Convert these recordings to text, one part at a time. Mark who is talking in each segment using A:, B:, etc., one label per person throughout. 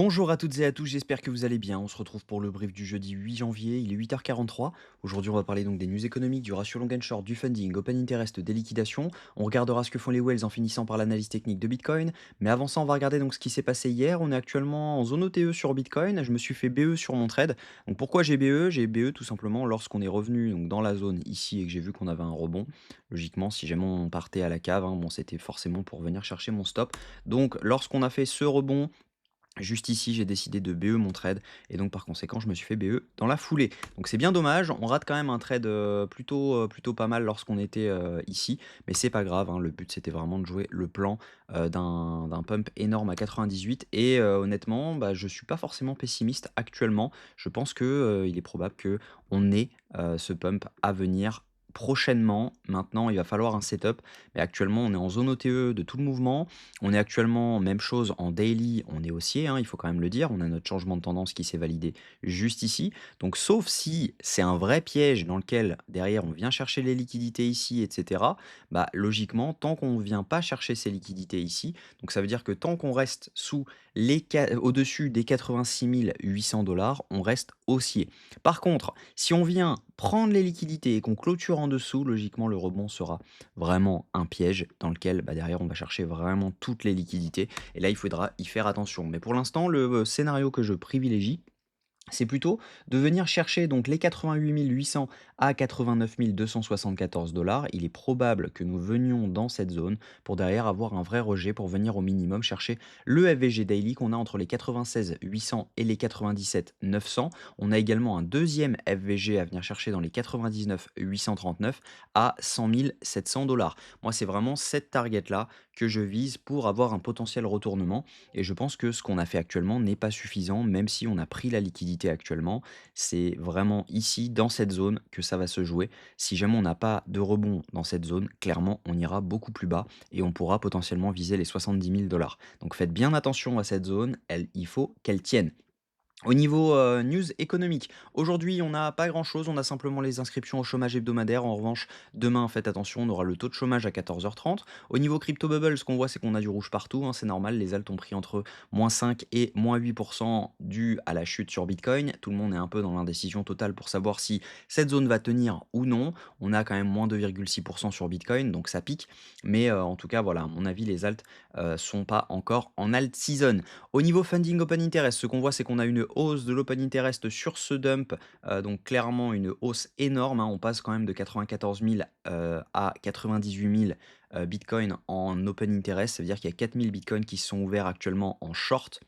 A: Bonjour à toutes et à tous, j'espère que vous allez bien. On se retrouve pour le brief du jeudi 8 janvier, il est 8h43. Aujourd'hui, on va parler donc des news économiques, du ratio long and short, du funding, open interest, des liquidations. On regardera ce que font les whales en finissant par l'analyse technique de Bitcoin. Mais avant ça, on va regarder donc ce qui s'est passé hier. On est actuellement en zone OTE sur Bitcoin. Je me suis fait BE sur mon trade. Donc pourquoi j'ai BE? J'ai BE tout simplement lorsqu'on est revenu donc dans la zone ici et que j'ai vu qu'on avait un rebond. Logiquement, si jamais on partait à la cave, hein, bon, c'était forcément pour venir chercher mon stop. Donc lorsqu'on a fait ce rebond, juste ici, j'ai décidé de BE mon trade et donc par conséquent, je me suis fait BE dans la foulée. Donc c'est bien dommage, on rate quand même un trade, plutôt pas mal lorsqu'on était, ici, mais c'est pas grave, hein. Le but, c'était vraiment de jouer le plan, d'un pump énorme à 98 et honnêtement, bah, je suis pas forcément pessimiste actuellement. Je pense que, il est probable qu'on ait, ce pump à venir prochainement. Maintenant, il va falloir un setup, mais actuellement, on est en zone OTE de tout le mouvement. On est actuellement, même chose en daily, on est haussier, hein, il faut quand même le dire. On a notre changement de tendance qui s'est validé juste ici. Donc, sauf si c'est un vrai piège dans lequel derrière on vient chercher les liquidités ici, etc. Bah, logiquement, tant qu'on ne vient pas chercher ces liquidités ici, donc ça veut dire que tant qu'on reste au-dessus des 86 800 dollars, on reste haussier. Par contre, si on vient prendre les liquidités et qu'on clôture en dessous, logiquement le rebond sera vraiment un piège dans lequel, bah, derrière, on va chercher vraiment toutes les liquidités et là, il faudra y faire attention. Mais pour l'instant, le, scénario que je privilégie, c'est plutôt de venir chercher donc les 88 800 à 89 274 dollars. Il est probable que nous venions dans cette zone pour derrière avoir un vrai rejet pour venir au minimum chercher le FVG Daily qu'on a entre les 96 800 et les 97 900. On a également un deuxième FVG à venir chercher dans les 99 839 à 100 700 dollars. Moi, c'est vraiment cette target-là que je vise pour avoir un potentiel retournement et je pense que ce qu'on a fait actuellement n'est pas suffisant, même si on a pris la liquidité actuellement. C'est vraiment ici, dans cette zone, que ça va se jouer. Si jamais on n'a pas de rebond dans cette zone, clairement, on ira beaucoup plus bas et on pourra potentiellement viser les 70 000 dollars. Donc faites bien attention à cette zone, il faut qu'elle tienne. Au niveau, news économique, aujourd'hui, on n'a pas grand-chose, on a simplement les inscriptions au chômage hebdomadaire. En revanche, demain, faites attention, on aura le taux de chômage à 14h30. Au niveau crypto bubble, ce qu'on voit, c'est qu'on a du rouge partout, hein, c'est normal. Les alts ont pris entre -5 et -8% dû à la chute sur Bitcoin. Tout le monde est un peu dans l'indécision totale pour savoir si cette zone va tenir ou non. On a quand même -2,6% sur Bitcoin, donc ça pique. Mais, en tout cas, voilà, à mon avis, les alts, sont pas encore en alt season. Au niveau funding open interest, ce qu'on voit, c'est qu'on a une hausse de l'open interest sur ce dump, donc clairement une hausse énorme, hein. On passe quand même de 94 000 à 98 000 bitcoins en open interest. Ça veut dire qu'il y a 4 000 bitcoins qui sont ouverts actuellement en short.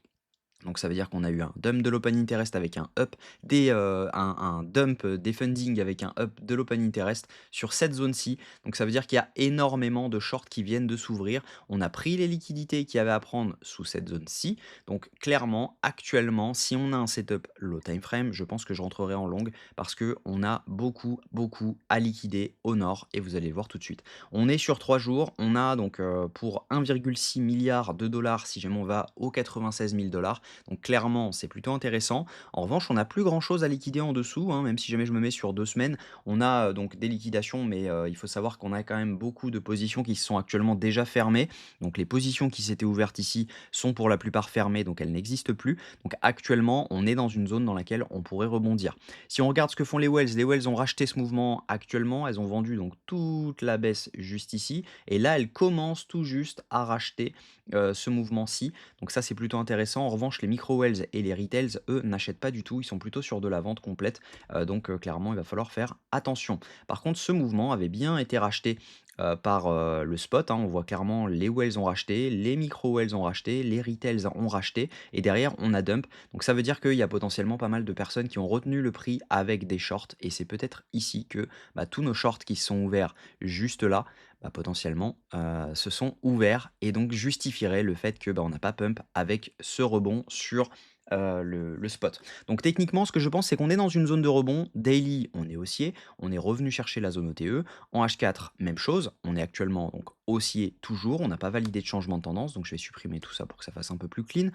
A: Donc ça veut dire qu'on a eu un dump de l'open interest avec un up un dump des funding avec un up de l'open interest sur cette zone-ci. Donc ça veut dire qu'il y a énormément de shorts qui viennent de s'ouvrir. On a pris les liquidités qu'il y avait à prendre sous cette zone-ci. Donc clairement, actuellement, si on a un setup low time frame, je pense que je rentrerai en long parce que on a beaucoup, beaucoup à liquider au nord et vous allez le voir tout de suite. On est sur 3 jours, on a donc pour 1,6 milliard de dollars si jamais on va aux 96 000 dollars. Donc clairement, c'est plutôt intéressant. En revanche, on n'a plus grand-chose à liquider en dessous, hein, même si jamais je me mets sur 2 semaines. On a donc des liquidations, mais il faut savoir qu'on a quand même beaucoup de positions qui sont actuellement déjà fermées. Donc les positions qui s'étaient ouvertes ici sont pour la plupart fermées, donc elles n'existent plus. Donc actuellement, on est dans une zone dans laquelle on pourrait rebondir. Si on regarde ce que font les whales ont racheté ce mouvement actuellement, elles ont vendu donc toute la baisse juste ici, et là elles commencent tout juste à racheter ce mouvement-ci. Donc ça, c'est plutôt intéressant. En revanche, les micro-wells et les retails, eux, n'achètent pas du tout. Ils sont plutôt sur de la vente complète. Donc clairement, il va falloir faire attention. Par contre, ce mouvement avait bien été racheté par le spot, hein. On voit clairement les wells ont racheté, les micro-wells ont racheté, les retails ont racheté. Et derrière, on a dump. Donc ça veut dire qu'il y a potentiellement pas mal de personnes qui ont retenu le prix avec des shorts. Et c'est peut-être ici que bah, tous nos shorts qui se sont ouverts juste là, bah, potentiellement, se sont ouverts et donc justifieraient le fait que, bah, on n'a pas pump avec ce rebond sur, le spot. Donc techniquement, ce que je pense, c'est qu'on est dans une zone de rebond. Daily, on est haussier, on est revenu chercher la zone OTE. En H4, même chose, on est actuellement donc haussier toujours, on n'a pas validé de changement de tendance, donc je vais supprimer tout ça pour que ça fasse un peu plus clean.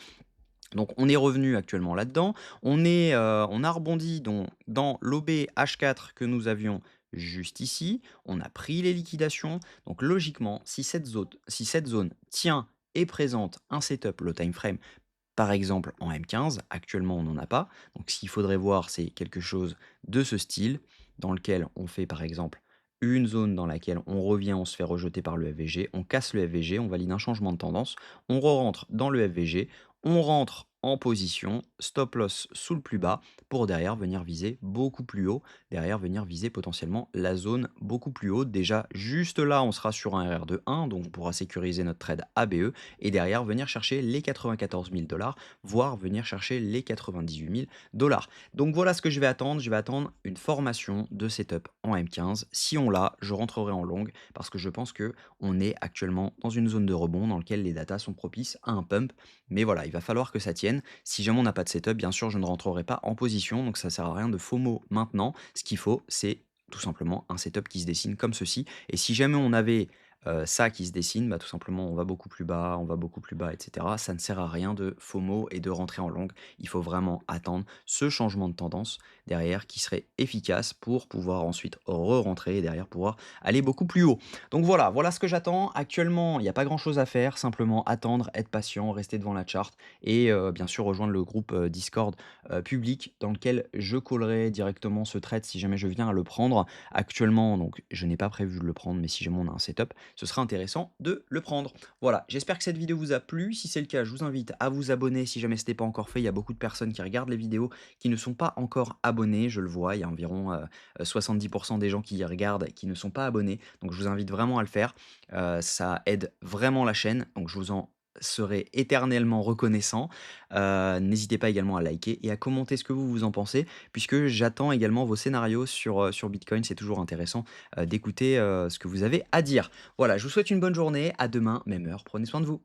A: Donc on est revenu actuellement là-dedans. On a rebondi dans l'OB H4 que nous avions juste ici. On a pris les liquidations. Donc logiquement, si cette zone tient et présente un setup low time frame par exemple en M15. Actuellement, on n'en a pas. Donc ce qu'il faudrait voir, c'est quelque chose de ce style, dans lequel on fait par exemple une zone dans laquelle on revient, on se fait rejeter par le FVG, on casse le FVG, on valide un changement de tendance, on re-rentre dans le FVG, on rentre en position, stop loss sous le plus bas, pour derrière venir viser beaucoup plus haut, derrière venir viser potentiellement la zone beaucoup plus haute. Déjà, juste là, on sera sur un RR de 1, donc on pourra sécuriser notre trade ABE, et derrière venir chercher les 94 000 dollars, voire venir chercher les 98 000 dollars. Donc voilà ce que je vais attendre une formation de setup en M15. Si on l'a, je rentrerai en longue, parce que je pense que on est actuellement dans une zone de rebond dans laquelle les datas sont propices à un pump. Mais voilà, il va falloir que ça tienne. Si jamais on n'a pas de setup, bien sûr, je ne rentrerai pas en position, donc ça sert à rien de FOMO maintenant. Ce qu'il faut, c'est tout simplement un setup qui se dessine comme ceci. Et si jamais on avait ça qui se dessine, bah, tout simplement, on va beaucoup plus bas, etc. Ça ne sert à rien de FOMO et de rentrer en longue. Il faut vraiment attendre ce changement de tendance derrière qui serait efficace pour pouvoir ensuite re-rentrer et derrière pouvoir aller beaucoup plus haut. Donc voilà, voilà ce que j'attends. Actuellement, il n'y a pas grand-chose à faire, simplement attendre, être patient, rester devant la charte et bien sûr rejoindre le groupe Discord public dans lequel je collerai directement ce trade si jamais je viens à le prendre. Actuellement, donc je n'ai pas prévu de le prendre, mais si jamais on a un setup, ce sera intéressant de le prendre. Voilà, j'espère que cette vidéo vous a plu. Si c'est le cas, je vous invite à vous abonner si jamais ce n'est pas encore fait. Il y a beaucoup de personnes qui regardent les vidéos qui ne sont pas encore abonnés, je le vois, il y a environ 70% des gens qui regardent qui ne sont pas abonnés. Donc je vous invite vraiment à le faire. Ça aide vraiment la chaîne, donc je vous en serai éternellement reconnaissant. N'hésitez pas également à liker et à commenter ce que vous en pensez, puisque j'attends également vos scénarios sur Bitcoin. C'est toujours intéressant d'écouter ce que vous avez à dire. Voilà, je vous souhaite une bonne journée. À demain, même heure. Prenez soin de vous.